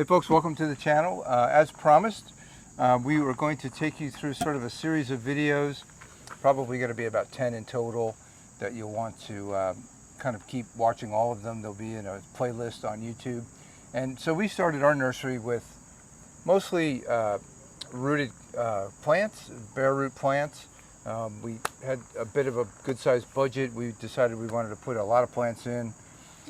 Hey folks, welcome to the channel. As promised, we were going to take you through sort of a series of videos, probably going to be about 10 in total, that you'll want to kind of keep watching all of them. They'll be in a playlist on YouTube. And so we started our nursery with mostly rooted plants, bare root plants. We had a bit of a good sized budget. We decided we wanted to put a lot of plants in.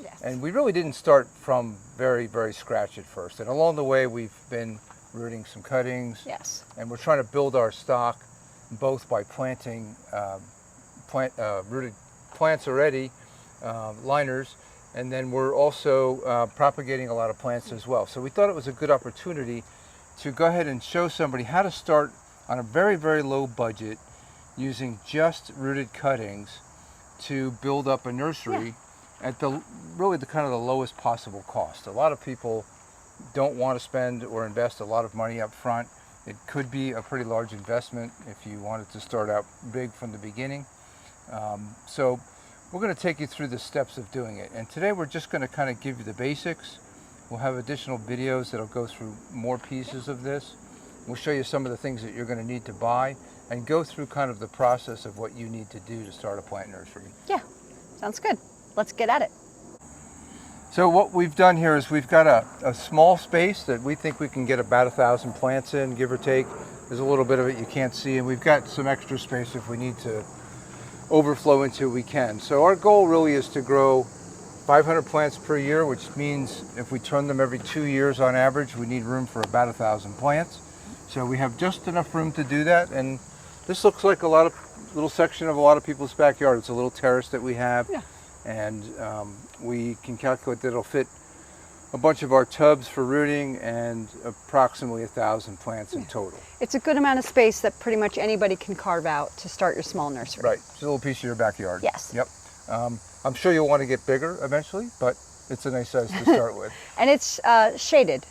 Yes. And we really didn't start from very scratch at first. And along the way, we've been rooting some cuttings. Yes. And we're trying to build our stock both by planting rooted plants already, liners, and then we're also propagating a lot of plants as well. So we thought it was a good opportunity to go ahead and show somebody how to start on a very low budget using just rooted cuttings to build up a nursery at really the kind of the lowest possible cost. A lot of people don't want to spend or invest a lot of money up front. It could be a pretty large investment if you wanted to start out big from the beginning. So we're going to take you through the steps of doing it. And today we're just going to kind of give you the basics. We'll have additional videos that'll go through more pieces of this. We'll show you some of the things that you're going to need to buy and go through kind of the process of what you need to do to start a plant nursery. Yeah, sounds good. Let's get at it. So what we've done here is we've got a small space that we think we can get about 1,000 plants in, give or take. There's a little bit of it you can't see, and we've got some extra space if we need to overflow into, we can. So our goal really is to grow 500 plants per year, which means if we turn them every 2 years on average, we need room for about 1,000 plants. So we have just enough room to do that, and this looks like a little section of a lot of people's backyard. It's a little terrace that we have. Yeah. And we can calculate that it'll fit a bunch of our tubs for rooting and approximately 1,000 plants in total. It's a good amount of space that pretty much anybody can carve out to start your small nursery. Right, it's a little piece of your backyard. Yes. Yep. I'm sure you'll want to get bigger eventually, but it's a nice size to start with. And it's shaded,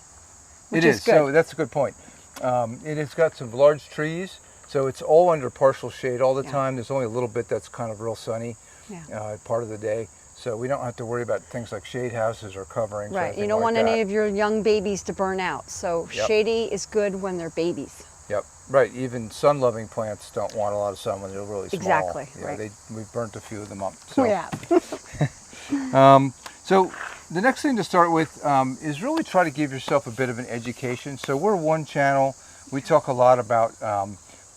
which is good. So that's a good point. It has got some large trees, so it's all under partial shade all the time. There's only a little bit that's kind of real sunny. Part of the day, so we don't have to worry about things like shade houses or coverings. Right, you don't want any of your young babies to burn out, so shady is good when they're babies. Yep, right, even sun-loving plants don't want a lot of sun when they're really small. Exactly, Yeah, right. We've burnt a few of them up. So. Yeah. So the next thing to start with is really try to give yourself a bit of an education. So we're one channel. We talk a lot about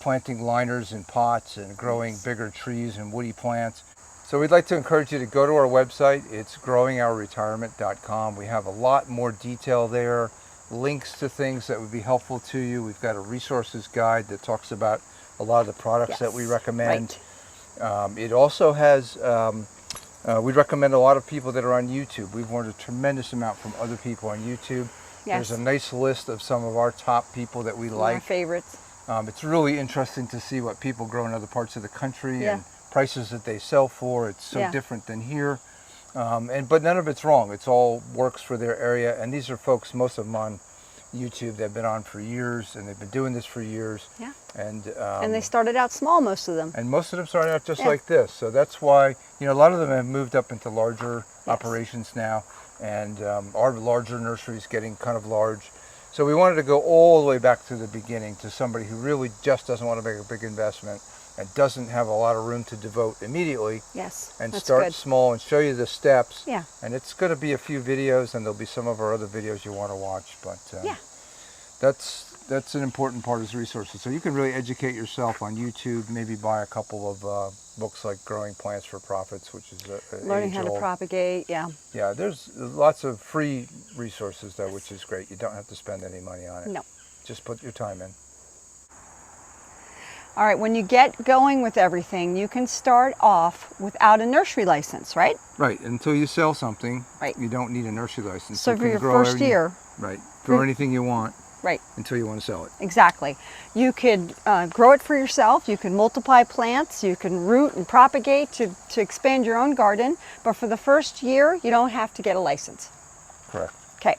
planting liners in pots and growing bigger trees and woody plants. So we'd like to encourage you to go to our website. It's growingourretirement.com. We have a lot more detail there, links to things that would be helpful to you. We've got a resources guide that talks about a lot of the products that we recommend. Right. It also has, we recommend a lot of people that are on YouTube. We've learned a tremendous amount from other people on YouTube. Yes. There's a nice list of some of our top people that we like. Our favorites. It's really interesting to see what people grow in other parts of the country and prices that they sell for. It's so different than here, but none of it's wrong. It's all works for their area, and these are folks, most of them on YouTube. They've been on for years, and they've been doing this for years. Yeah. And they started out small, most of them. And most of them started out just like this. So that's why a lot of them have moved up into larger operations now, and our larger nursery is getting kind of large. So we wanted to go all the way back to the beginning to somebody who really just doesn't want to make a big investment and doesn't have a lot of room to devote immediately. Yes, and that's start good. small and show you the steps. Yeah. And it's going to be a few videos, and there'll be some of our other videos you want to watch. But that's an important part is resources. So you can really educate yourself on YouTube. Maybe buy a couple of books like Growing Plants for Profits, which is learning how to propagate. Yeah. Yeah. There's lots of free resources though, which is great. You don't have to spend any money on it. No. Just put your time in. All right, when you get going with everything, you can start off without a nursery license, right? Right, until you sell something, you don't need a nursery license. So for your first year. Right, grow anything you want. Right. Until you want to sell it. Exactly. You could grow it for yourself, you can multiply plants, you can root and propagate to expand your own garden, but for the first year, you don't have to get a license. Correct. Okay.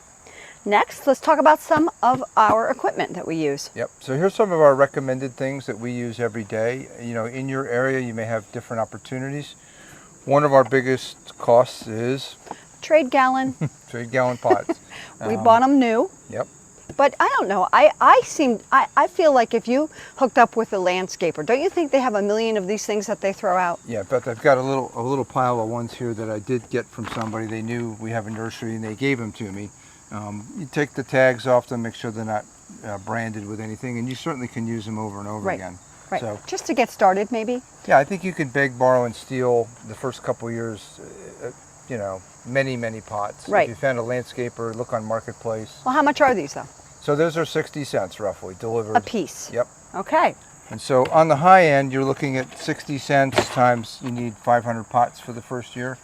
Next, let's talk about some of our equipment that we use. Yep, so here's some of our recommended things that we use every day. In your area, you may have different opportunities. One of our biggest costs is Trade gallon. Trade gallon pots. We bought them new. Yep. But I don't know. I feel like if you hooked up with a landscaper, don't you think they have a million of these things that they throw out? Yeah, but I've got a little pile of ones here that I did get from somebody. They knew we have a nursery and they gave them to me. You take the tags off them, make sure they're not branded with anything, and you certainly can use them over and over again. Right. So, just to get started, maybe. yeah, I think you can beg, borrow, and steal the first couple years. You know, many pots. Right. If you found a landscaper, look on Marketplace. Well, how much are these though? So those are 60 cents roughly delivered. A piece. Yep. Okay. And so on the high end, you're looking at 60 cents times you need 500 pots for the first year.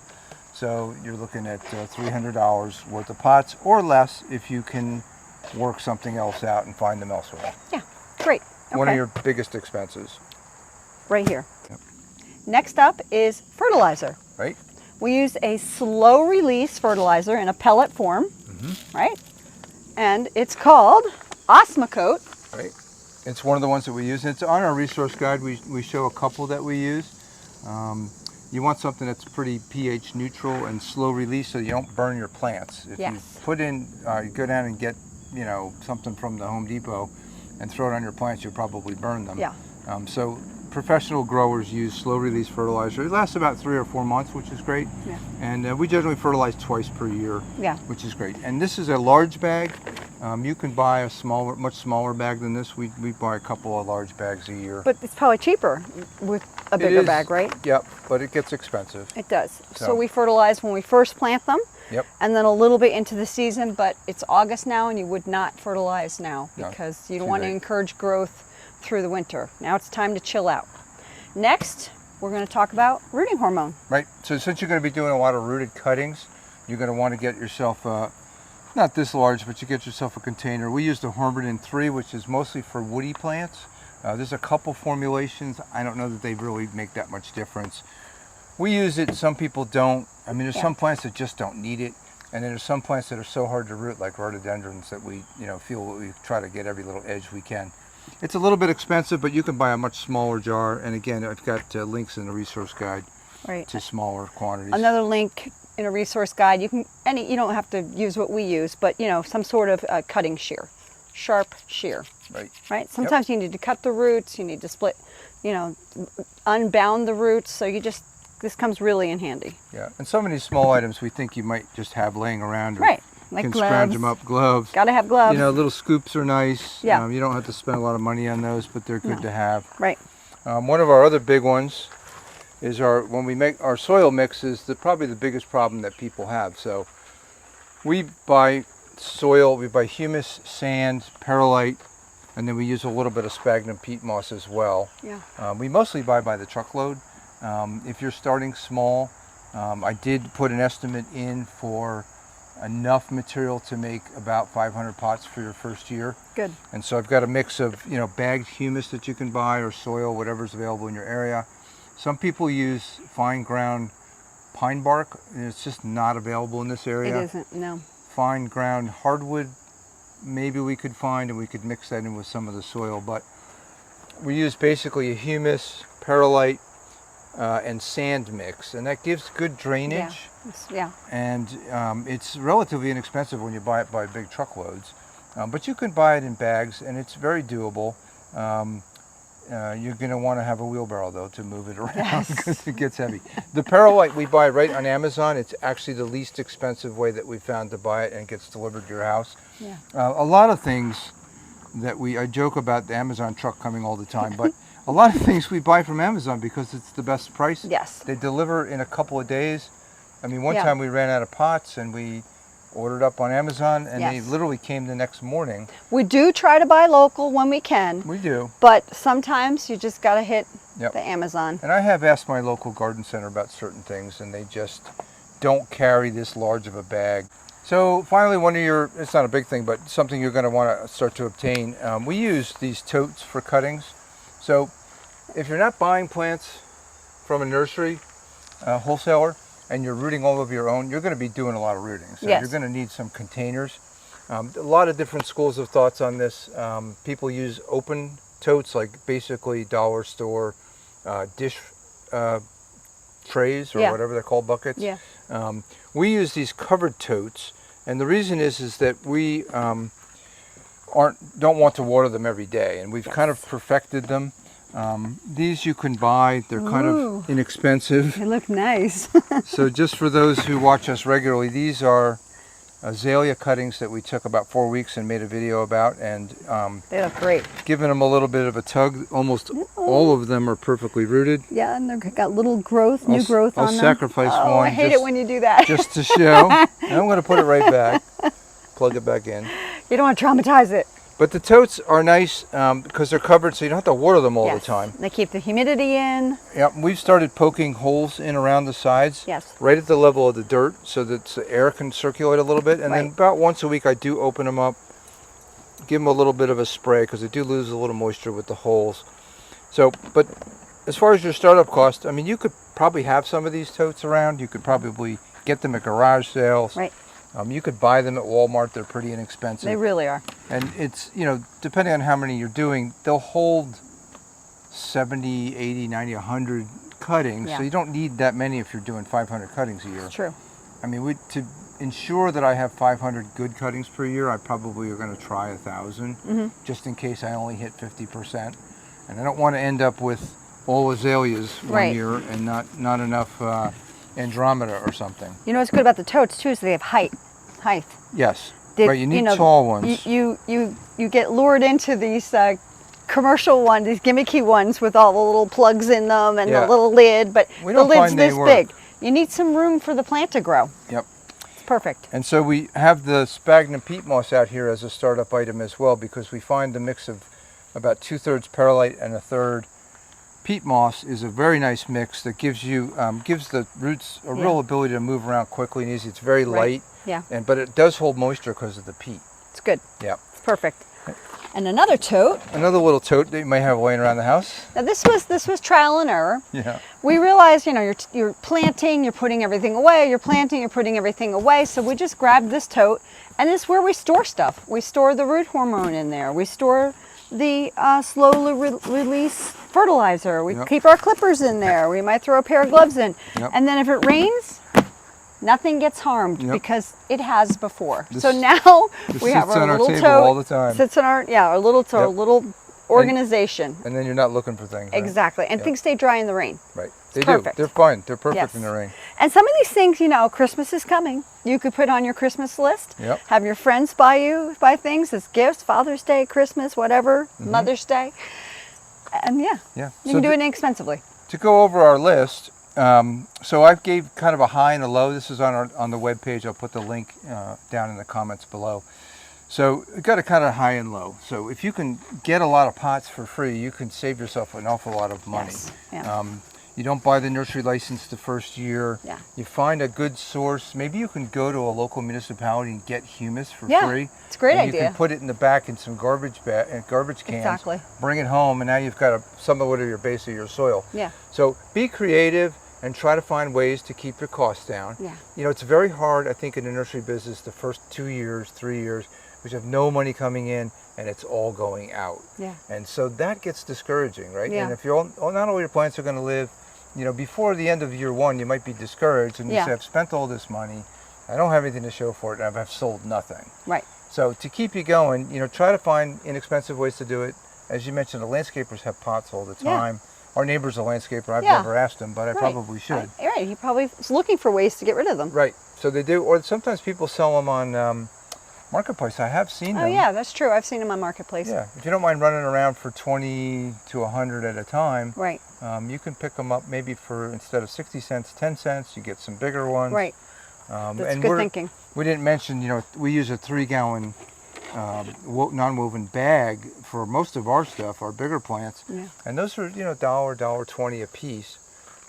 So you're looking at $300 worth of pots or less if you can work something else out and find them elsewhere. Yeah. Great. Okay. One of your biggest expenses. Right here. Yep. Next up is fertilizer. Right? We use a slow release fertilizer in a pellet form, right? And it's called Osmocote. Right. It's one of the ones that we use. It's on our resource guide. We show a couple that we use. You want something that's pretty pH neutral and slow release so you don't burn your plants. If you put in, you go down and get, you know, something from the Home Depot and throw it on your plants, you'll probably burn them. Yeah. So professional growers use slow release fertilizer. It lasts about 3 or 4 months, which is great. Yeah. And we generally fertilize twice per year, Yeah. which is great. And this is a large bag. You can buy a much smaller bag than this. We buy a couple of large bags a year. But it's probably cheaper with a bigger bag, right? Yep, but it gets expensive. It does. So So we fertilize when we first plant them. Yep. And then a little bit into the season, but it's August now and you would not fertilize now No, because you don't too want to late. encourage growth through the winter. Now it's time to chill out. Next, we're going to talk about rooting hormone. Right. So since you're going to be doing a lot of rooted cuttings, you're going to want to get yourself, not this large, but you get yourself a container. We use the Hormone 3, which is mostly for woody plants. There's a couple formulations. I don't know that they really make that much difference. We use it, some people don't. I mean, there's some plants that just don't need it. And then there's some plants that are so hard to root, like rhododendrons, that we, feel we try to get every little edge we can. It's a little bit expensive, but you can buy a much smaller jar. And again, I've got links in the resource guide to smaller quantities. Another link in a resource guide. You don't have to use what we use, but some sort of cutting shear, sharp shear. Right. Right. Sometimes you need to cut the roots. You need to split, unbound the roots. So this comes really in handy. Yeah, and some of these small items we think you might just have laying around. Or right. Like can gloves. scrounge them up. Gloves. Got to have gloves. Little scoops are nice. Yeah. You don't have to spend a lot of money on those, but they're good to have. Right. One of our other big ones is when we make our soil mixes, probably the biggest problem that people have. So we buy soil, we buy humus, sand, perlite, and then we use a little bit of sphagnum peat moss as well. Yeah. We mostly buy by the truckload. If you're starting small, I did put an estimate in for enough material to make about 500 pots for your first year. Good. And so I've got a mix of, bagged humus that you can buy or soil, whatever's available in your area. Some people use fine ground pine bark. It's just not available in this area. It isn't, no. Fine ground hardwood, maybe we could find, and we could mix that in with some of the soil. But we use basically a humus, perlite, and sand mix, and that gives good drainage. Yeah. And it's relatively inexpensive when you buy it by big truckloads. But you can buy it in bags, and it's very doable. You're going to want to have a wheelbarrow, though, to move it around because it gets heavy. The perlite we buy right on Amazon. It's actually the least expensive way that we found to buy it, and it gets delivered to your house. Yeah. A lot of things that I joke about the Amazon truck coming all the time, but a lot of things we buy from Amazon because it's the best price. Yes. They deliver in a couple of days. I mean, one time we ran out of pots and we ordered up on Amazon and they literally came the next morning. We do try to buy local when we can. We do. But sometimes you just got to hit the Amazon. And I have asked my local garden center about certain things and they just don't carry this large of a bag. So finally, it's not a big thing, but something you're going to want to start to obtain. We use these totes for cuttings. So if you're not buying plants from a nursery wholesaler and you're rooting all over your own, you're going to be doing a lot of rooting. So you're going to need some containers. A lot of different schools of thoughts on this. People use open totes, like basically dollar store dish trays or Yeah. whatever they're called, buckets. Yeah. We use these covered totes, and the reason is that we don't want to water them every day, and we've kind of perfected them. These you can buy; they're kind Ooh. of inexpensive. They look nice. So just for those who watch us regularly, these are azalea cuttings that we took about 4 weeks and made a video about, and They look great. giving them a little bit of a tug. Almost all of them are perfectly rooted. Yeah, and they've got little growth, new growth I'll on them. sacrifice Oh, one I hate just- it when you do that. Just to show. And I'm going to put it right back. Plug it back in. You don't want to traumatize it. But the totes are nice because they're covered, so you don't have to water them all Yes. the time. They keep the humidity in. Yep, we've started poking holes in around the sides, Yes. right at the level of the dirt, so that the air can circulate a little bit. And then Right. about once a week, I do open them up, give them a little bit of a spray because they do lose a little moisture with the holes. So, but as far as your startup cost, I mean, you could probably have some of these totes around. You could probably get them at garage sales. Right. You could buy them at Walmart. They're pretty inexpensive. They really are. And it's, you know, depending on how many you're doing, they'll hold 70, 80, 90, 100 cuttings. Yeah. So you don't need that many if you're doing 500 cuttings a year. It's true. I mean, to ensure that I have 500 good cuttings per year, I probably are going to try 1,000, just in case I only hit 50%. And I don't want to end up with all azaleas one Right. year and not enough Andromeda or something. You know what's good about the totes too is they have height. Yes. They- right, you need know, tall ones. You get lured into these commercial ones, these gimmicky ones with all the little plugs in them and Yeah. the little lid, but We the don't lid's find they this work. big. You need some room for the plant to grow. Yep. It's perfect. And so we have the sphagnum peat moss out here as a startup item as well, because we find the mix of about 2/3 perlite and 1/3 peat moss is a very nice mix that gives the roots a real ability to move around quickly and easy. It's very light, Yeah, but it does hold moisture because of the peat. it's good. Yeah. It's perfect. And another tote. Another little tote that you may have laying around the house. Now this was trial and error. Yeah. We realized, you know, you're planting, you're putting everything away, you're planting, you're putting everything away. So we just grabbed this tote, and this is where we store stuff. We store the root hormone in there. We store the slowly release fertilizer. We Yep. keep our clippers in there. We might throw a pair of gloves in. Yep. And then if it rains, nothing gets harmed Yep. because it has before. This- so now this we have sits our on our little table tote. all the time. Sits in our little organization. And then you're not looking for things. Right? Exactly. And Yep. things stay dry in the rain. Right. They perfect. do. They're fine. They're perfect Yes. in the rain. And some of these things, you know, Christmas is coming. You could put on your Christmas list. Yep. Have your friends buy things as gifts, Father's Day, Christmas, whatever, Mother's Day. And yeah, Yeah. you can do it inexpensively. To go over our list, so I gave kind of a high and a low. This is on the web page. I'll put the link down in the comments below. So you got a kind of high and low. So if you can get a lot of pots for free, you can save yourself an awful lot of money. Yes. Yeah. You don't buy the nursery license the first year. Yeah. You find a good source. Maybe you can go to a local municipality and get humus for Yeah, free. it's a great and idea. You can put it in the back in some garbage cans. Exactly. Bring it home, and now you've got somewhat of your base of your soil. Yeah. So be creative and try to find ways to keep your costs down. Yeah. You know, it's very hard, I think, in the nursery business the first 2 years, 3 years, because you have no money coming in and it's all going out. Yeah. And so that gets discouraging, right? Yeah. And if not all your plants are going to live, you know, before the end of year one, you might be discouraged and you Yeah. say, I've spent all this money, I don't have anything to show for it, and I've sold nothing. Right. So to keep you going, you know, try to find inexpensive ways to do it. As you mentioned, the landscapers have pots all the Yeah. time. Our neighbor's a landscaper. I've Yeah. never asked him, but I Right. probably should. Right. He probably is looking for ways to get rid of them. Right. So they do, or sometimes people sell them on Marketplace. I have seen them. Oh yeah, that's true. I've seen them on Marketplace. Yeah. If you don't mind running around for 20 to 100 at a time, Right. you can pick them up maybe for, instead of 60 cents, 10 cents. You get some bigger ones. Right. And That's good thinking. We didn't mention, you know, we use a 3-gallon non-woven bag for most of our stuff, our bigger plants. Yeah. And those are, you know, $1.20 a piece.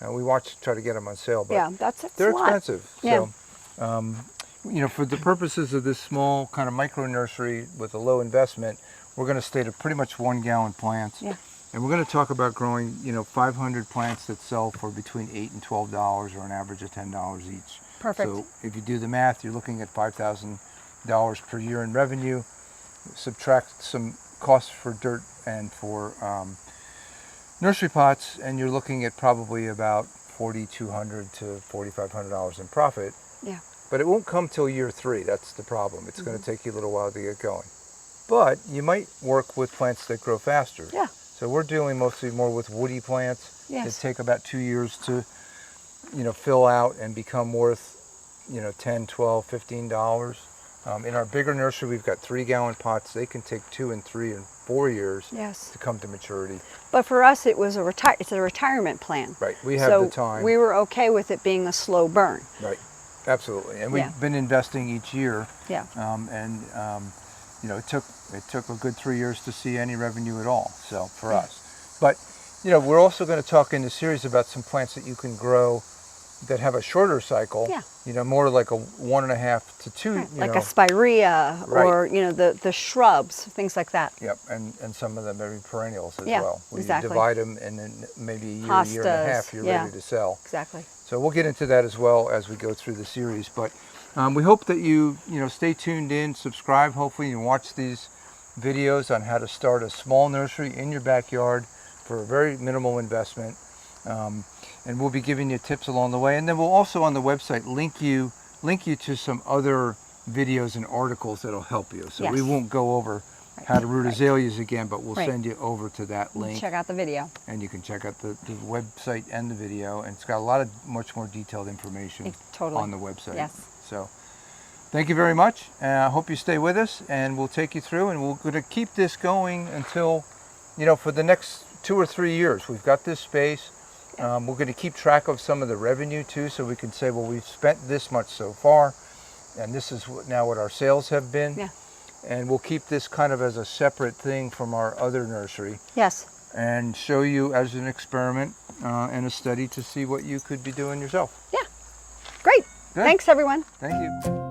We try to get them on sale, but Yeah, that's they're a lot. expensive. Yeah. So, you know, for the purposes of this small kind of micro nursery with a low investment, we're going to stay to pretty much 1-gallon plants. Yeah. And we're going to talk about growing, you know, 500 plants that sell for between $8 and $12, or an average of $10 each. Perfect. So if you do the math, you're looking at $5,000 per year in revenue. Subtract some costs for dirt and for nursery pots, and you're looking at probably about $4,200 to $4,500 in profit. Yeah. But it won't come till year 3. That's the problem. It's going to take you a little while to get going. But you might work with plants that grow faster. Yeah. So we're dealing mostly more with woody plants that take about 2 years to, fill out and become worth, $10, $12, $15. In our bigger nursery, we've got 3-gallon pots. They can take 2 and 3 and 4 years to come to maturity. But for us, it was it's a retirement plan. Right. We have the time. We were okay with it being a slow burn. Right. Absolutely. And we've been investing each year. Yeah. It took a good 3 years to see any revenue at all. So for us, but we're also going to talk in the series about some plants that you can grow that have a shorter cycle. Yeah. More like a 1.5 to 2. Like a spirea, or the shrubs, things like that. Yep. And some of them maybe perennials as Yeah, well. Where exactly. you divide them, and then maybe a year, Hostas, year and a half, you're ready to sell. Exactly. So we'll get into that as well as we go through the series. But we hope that you stay tuned in, subscribe. Hopefully you watch these videos on how to start a small nursery in your backyard for a very minimal investment. And we'll be giving you tips along the way. And then we'll also on the website link you to some other videos and articles that'll help you. So we won't go over how to root azaleas again, but we'll send you over to that link. Check out the video. And you can check out the website and the video, and it's got a lot of much more detailed information on the website. Yes. So thank you very much, and I hope you stay with us, and we'll take you through, and we're going to keep this going until, for the next 2 or 3 years. We've got this space. We're going to keep track of some of the revenue too, so we can say, well, we've spent this much so far, and this is now what our sales have been. Yeah. And we'll keep this kind of as a separate thing from our other nursery. Yes. And show you as an experiment and a study to see what you could be doing yourself. Yeah. Great. Good. Thanks, everyone. Thank you.